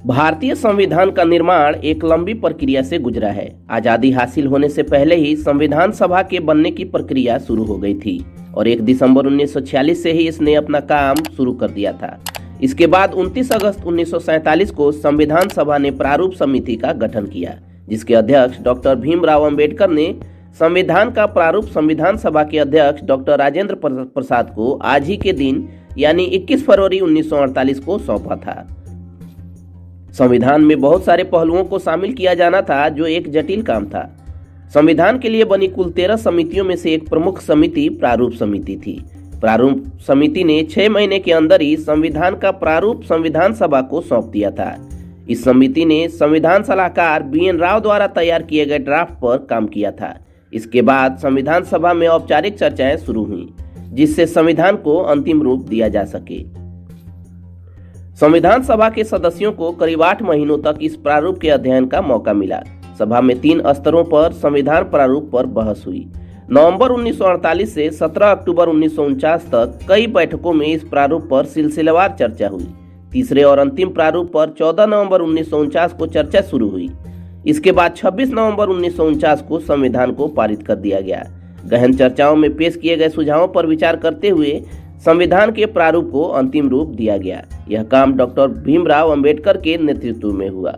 भारतीय संविधान का निर्माण एक लंबी प्रक्रिया से गुजरा है। आजादी हासिल होने से पहले ही संविधान सभा के बनने की प्रक्रिया शुरू हो गई थी और 1 दिसंबर 1946 से ही इसने अपना काम शुरू कर दिया था। इसके बाद 29 अगस्त 1947 को संविधान सभा ने प्रारूप समिति का गठन किया, जिसके अध्यक्ष डॉक्टर भीमराव अंबेडकर ने संविधान का प्रारूप संविधान सभा के अध्यक्ष डॉक्टर राजेंद्र प्रसाद को आज ही के दिन यानी 21 फरवरी 1948 को सौंपा था। संविधान में बहुत सारे पहलुओं को शामिल किया जाना था, जो एक जटिल काम था। संविधान के लिए बनी कुल 13 समितियों में से एक प्रमुख समिति प्रारूप समिति थी। प्रारूप समिति ने 6 महीने के अंदर ही संविधान का प्रारूप संविधान सभा को सौंप दिया था। इस समिति ने संविधान सलाहकार BN राव द्वारा तैयार किए गए ड्राफ्ट पर काम किया था। इसके बाद संविधान सभा में औपचारिक चर्चाएं शुरू हुई, जिससे संविधान को अंतिम रूप दिया जा सके। संविधान सभा के सदस्यों को करीब 8 महीनों तक इस प्रारूप के अध्ययन का मौका मिला। सभा में 3 स्तरों पर संविधान प्रारूप पर बहस हुई। नवंबर 1948 से 17 अक्टूबर 1949 तक कई बैठकों में इस प्रारूप पर सिलसिलेवार चर्चा हुई। तीसरे और अंतिम प्रारूप पर 14 नवंबर 1949 को चर्चा शुरू हुई। इसके बाद 26 नवंबर 1949 को संविधान को पारित कर दिया गया। गहन चर्चाओं में पेश किए गए सुझावों पर विचार करते हुए संविधान के प्रारूप को अंतिम रूप दिया गया। यह काम डॉक्टर भीमराव अंबेडकर के नेतृत्व में हुआ।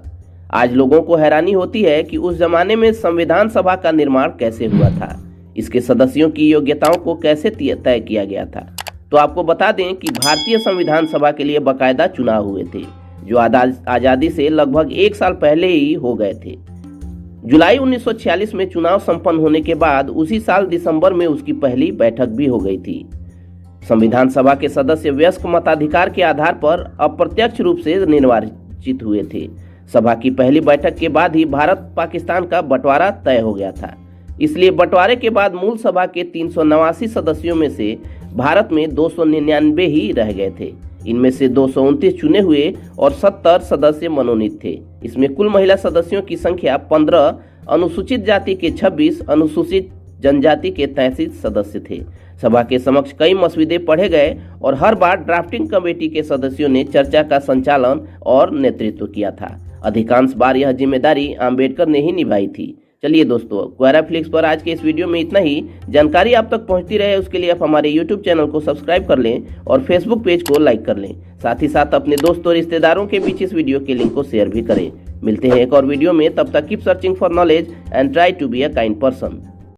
आज लोगों को हैरानी होती है कि उस जमाने में संविधान सभा का निर्माण कैसे हुआ था, इसके सदस्यों की योग्यताओं को कैसे तय किया गया था। तो आपको बता दें कि भारतीय संविधान सभा के लिए बाकायदा चुनाव हुए थे, जो आजादी से लगभग 1 साल पहले ही हो गए थे। जुलाई 1946 में चुनाव संपन्न होने के बाद उसी साल दिसंबर में उसकी पहली बैठक भी हो गई थी। संविधान सभा के सदस्य वयस्क मताधिकार के आधार पर अप्रत्यक्ष रूप से निर्वाचित हुए थे। सभा की पहली बैठक के बाद ही भारत पाकिस्तान का बंटवारा तय हो गया था। इसलिए बंटवारे के बाद मूल सभा के 389 सदस्यों में से भारत में 299 ही रह गए थे। इनमें से 229 चुने हुए और 70 सदस्य मनोनीत थे। इसमें कुल महिला सदस्यों की संख्या 15, अनुसूचित जाति के 26, अनुसूचित जनजाति के 33 सदस्य थे। सभा के समक्ष कई मसौदे पढ़े गए और हर बार ड्राफ्टिंग कमेटी के सदस्यों ने चर्चा का संचालन और नेतृत्व किया था। अधिकांश बार यह जिम्मेदारी अंबेडकर ने ही निभाई थी। चलिए दोस्तों, क्वेरा फ्लिक्स पर आज के इस वीडियो में इतना ही। जानकारी आप तक पहुंचती रहे उसके लिए आप हमारे YouTube चैनल को सब्सक्राइब कर लें और Facebook पेज को लाइक कर लें। साथ ही साथ अपने दोस्तों और रिश्तेदारों के बीच इस वीडियो के लिंक को शेयर भी करें। मिलते हैं एक और वीडियो में, तब तक keep searching for knowledge and try to be a kind person.